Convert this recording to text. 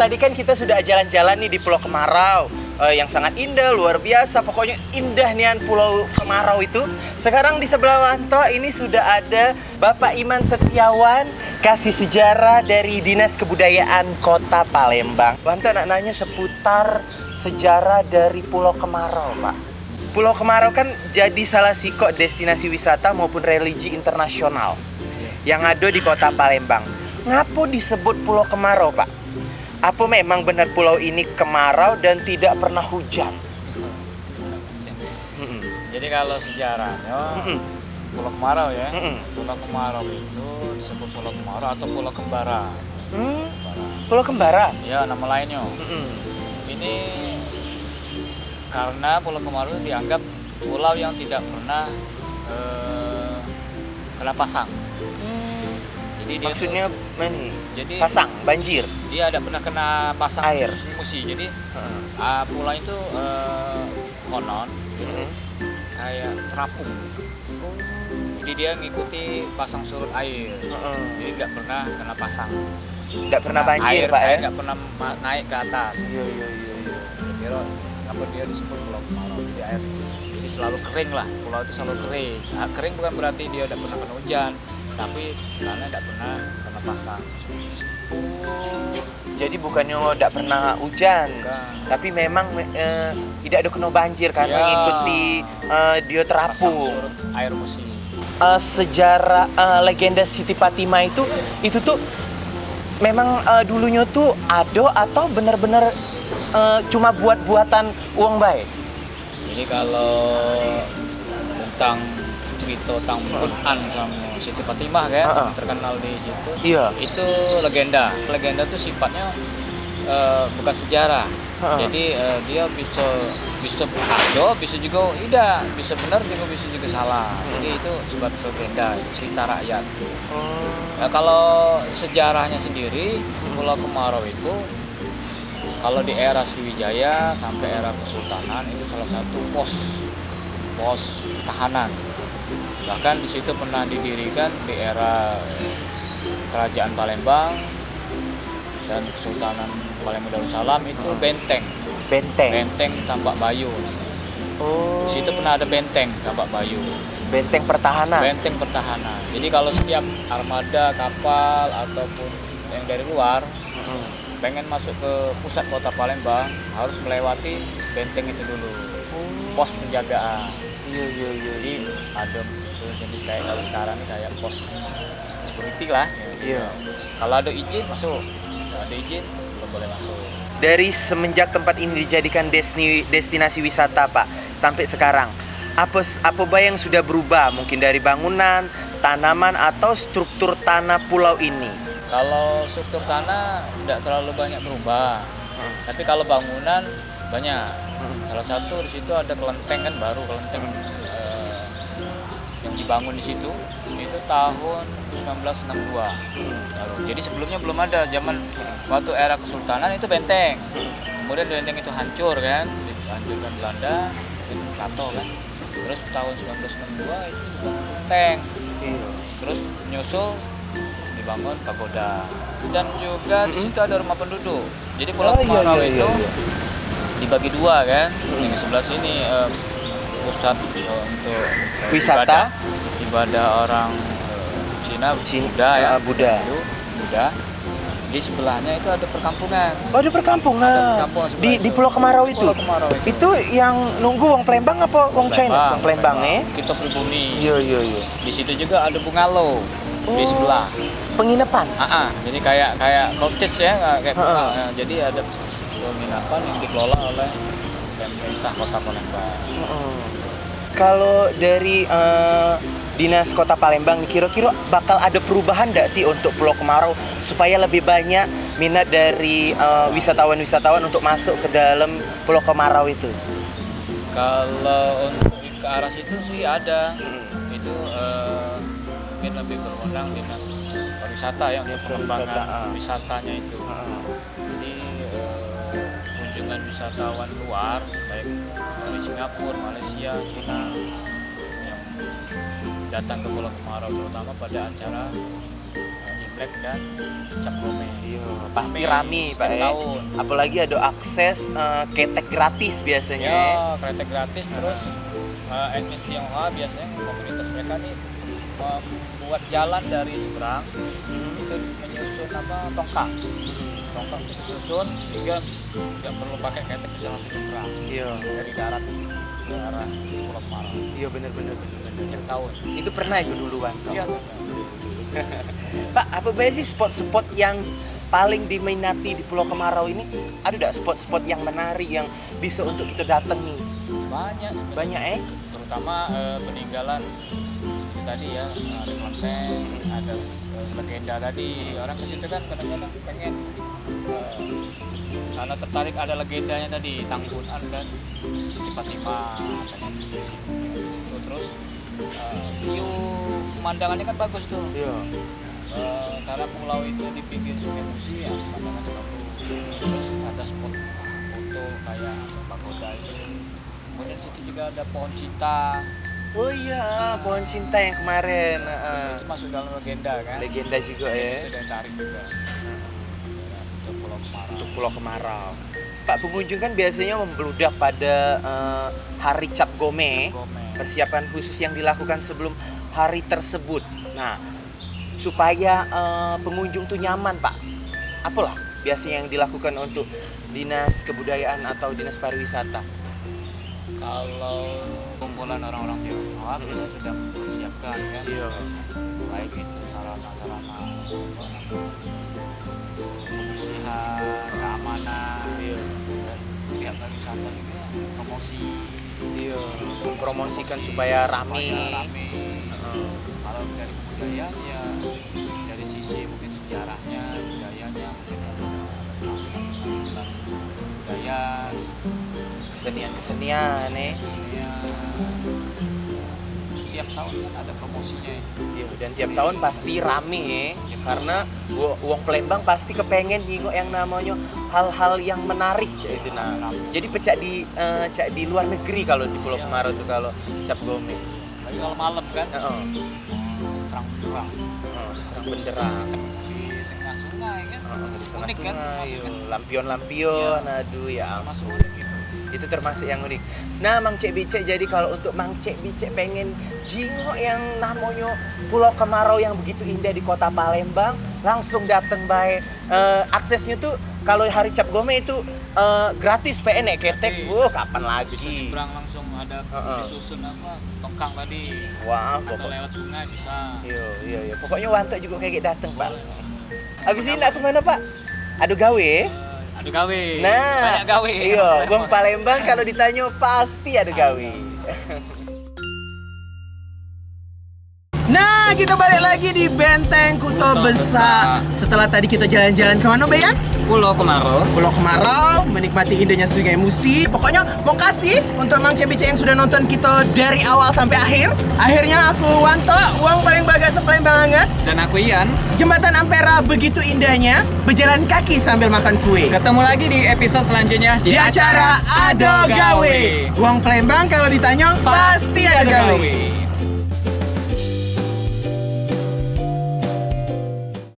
tadi kan kita sudah jalan-jalan nih di Pulau Kemarau yang sangat indah, luar biasa. Pokoknya indah nian Pulau Kemarau itu. Sekarang di sebelah Wanto ini sudah ada Bapak Iman Setiawan, kasih sejarah dari Dinas Kebudayaan Kota Palembang. Wanto nak nanya seputar sejarah dari Pulau Kemarau, Pak. Pulau Kemarau kan jadi salah satu destinasi wisata maupun religi internasional yang ada di Kota Palembang. Ngapo disebut Pulau Kemarau, Pak? Apa memang benar pulau ini kemarau dan tidak pernah hujan? Jadi kalau sejarahnya Pulau Kemarau ya, Pulau Kemarau itu disebut Pulau Kemarau atau Pulau Kembara. Pulau Kembara? Ya, nama lainnya. Ini karena Pulau Kemarau dianggap pulau yang tidak pernah kena pasang. Jadi maksudnya ini, jadi pasang, banjir? Dia tidak pernah kena pasang air musi. Jadi pulau itu konon kayak terapung. Jadi dia ngikuti pasang surut air. Jadi nggak pernah kena pasang. Nggak pernah banjir, Pak, air ya? nggak pernah naik ke atas. Iya. Jadi apa dia disebut Pulau Kemarau? Jadi selalu kering lah. Pulau itu selalu kering. Nah, kering bukan berarti dia tidak pernah kena hujan, tapi karena tidak pernah kena pasang. Jadi bukannya tidak pernah hujan, tapi memang tidak ada kena banjir kan, mengikuti dia terapung. Surut air musim. Sejarah legenda Siti Fatimah itu tuh memang dulunya tuh ada atau benar-benar cuma buat-buatan uang baik? Jadi kalau tentang cerita tentang Quran sama Siti Fatimah kan terkenal di situ. Iya. Itu legenda. Legenda itu sifatnya bukan sejarah. Jadi dia bisa ada, bisa juga tidak, bisa benar juga bisa juga salah. Jadi itu sebatas legenda, cerita rakyat. Nah, kalau sejarahnya sendiri Pulau Kemarau itu kalau di era Sriwijaya sampai era Kesultanan itu salah satu pos tahanan. Bahkan di situ pernah didirikan di era Kerajaan Palembang dan Kesultanan Palembang Darussalam itu benteng Tambak Bayu. Di situ pernah ada benteng Tambak Bayu. Benteng pertahanan. Jadi kalau setiap armada kapal ataupun yang dari luar pengen masuk ke pusat kota Palembang harus melewati benteng itu dulu. Pos penjagaan. Iya. Jadi ada jenis kayak kalau sekarang ini kayak pos security lah. Iya. Kalau ada izin masuk, kalau ada izin belum boleh masuk. Dari semenjak tempat ini dijadikan destinasi wisata, Pak, sampai sekarang, apa yang sudah berubah? Mungkin dari bangunan, tanaman atau struktur tanah pulau ini? Kalau struktur tanah tidak terlalu banyak berubah, tapi kalau bangunan banyak. Salah satu di situ ada kelenteng kan baru yang dibangun di situ itu tahun 1962. Jadi sebelumnya belum ada, zaman waktu era Kesultanan itu benteng. Kemudian benteng itu hancur kan, dihancurkan Belanda, Plato kan. Terus tahun 1962 itu benteng. Terus nyusul dibangun pagoda. Dan juga di situ ada rumah penduduk. Jadi Pulau Kemarau itu dibagi dua kan. Yang sebelah sini pusat untuk wisata ibadah orang Cina Buddha. Di sebelahnya itu ada perkampungan. Ada perkampungan. Di Pulau Kemarau itu. Itu yang nunggu wong Palembang apa wong China? Wong Palembang kita pribumi. Iya. Di situ juga ada bungalow di sebelah. Penginapan. Jadi kayak cottage ya, kayak jadi ada penginapan yang dikelola oleh pemerintah Kota Palembang. Kalau dari Dinas Kota Palembang, kira-kira bakal ada perubahan nggak sih untuk Pulau Kemarau supaya lebih banyak minat dari wisatawan-wisatawan untuk masuk ke dalam Pulau Kemarau itu? Kalau untuk ke arah situ sih ada, itu mungkin lebih berwenang Dinas Pariwisata yang untuk pengembangan wisatanya itu. Jadi kunjungan wisatawan luar baik dari Singapura, Malaysia, China yang datang ke Pulau Kemarau terutama pada acara Black dan Cap Gome. Iya, pasti rame Pak setiap ya. tahun. Apalagi ada akses ketek gratis biasanya. Ya, kereta gratis terus etnis Tionghoa biasanya komunitas mereka nih membuat jalan dari seberang itu menyusun tongkang itu disusun sehingga nggak perlu pakai ketek, bisa langsung nyebrang Iya. dari darat ke arah Pulau Kemarau Iya bener. setiap tahun. Itu pernah ikut duluan. Iya. Pak, apa banyak sih spot-spot yang paling diminati di Pulau Kemarau ini? Ada nggak spot-spot yang menarik yang bisa untuk kita datang nih? Banyak sebenarnya. Banyak Terutama peninggalan itu tadi ya, ada kelenteng, ada legenda tadi. Orang ke situ kan kadang-kadang pengen karena tertarik ada legendanya tadi, Tangkunan dan Siti Fatimah, pengen di situ. Terus view pemandangannya kan bagus tuh. Iya. Karena pulau itu di pinggir Sungai Musi ya, pemandangannya bagus. Terus ada spot foto kayak pagoda itu. Kemudian di situ juga ada pohon cinta. Oh iya, pohon cinta yang kemarin. Itu masuk dalam legenda kan. Legenda juga ya. Itu yang tarik juga. Untuk Pulau Kemarau. Untuk Pulau Kemarau. Pak, pengunjung kan biasanya membludak pada hari Cap Gome. Persiapan khusus yang dilakukan sebelum hari tersebut. Nah, supaya pengunjung tuh nyaman, Pak. Apalah biasanya yang dilakukan untuk Dinas Kebudayaan atau Dinas Pariwisata? Kalau kumpulan orang-orang Tionghoa kita sudah mempersiapkan kan. Iya. Baik itu sarana-sarana kebersihan, keamanan, dan pihak pariwisata juga promosi. Iya, mempromosikan supaya rame. Kalau dari kebudayaan ya dari sisi mungkin sejarahnya, budayanya, mungkin budaya, Kesenian-kesenian nih. tiap tahun kan ada promosinya itu. Iya, dan tiap tahun pasti rame ya. Karena wong Palembang pasti kepengen nyingok yang namanya hal-hal yang menarik itu nah. Jadi pecah di luar negeri kalau di Pulau Kemarau tuh kalau Cap Gome. Tapi kalau malam kan terang benderang di tengah sungai kan. di tengah Unik kan? sungai, Termasuk kan? lampion-lampion, aduh ya. Masuk unik gitu. Itu termasuk yang unik. Nah, Mang Cek Bicek, jadi kalau untuk Mang Cek Bicek pengen jingok yang namanya Pulau Kemarau yang begitu indah di kota Palembang, langsung datang bae. Aksesnya tuh kalau hari Cap Gome itu gratis PN ketek. Kapan lagi? Bisa nyebrang langsung ada disusun tongkang tadi. Wah, Atau lewat sungai bisa. Iya. Pokoknya wantok juga kayak datang, Pak. Habis ini nak kemana, Pak? Adu gawe. Adu gawe. Nah, banyak gawe. Iya, Wong Palembang kalau ditanya pasti ada gawe. Nah, kita balik lagi di Benteng Kuto Besar. Setelah tadi kita jalan-jalan kemana, Bayan? Pulau Kemarau. Pulau Kemarau, menikmati indahnya Sungai Musi. Pokoknya mau kasih untuk Mang Cek Bicek yang sudah nonton kita dari awal sampai akhir. Akhirnya aku Wanto, uang paling bagas Palembang banget. Dan aku Ian. Jembatan Ampera begitu indahnya, berjalan kaki sambil makan kue. Ketemu lagi di episode selanjutnya Di acara Ado Gawe. Uang Palembang kalau ditanya pasti ada gawe.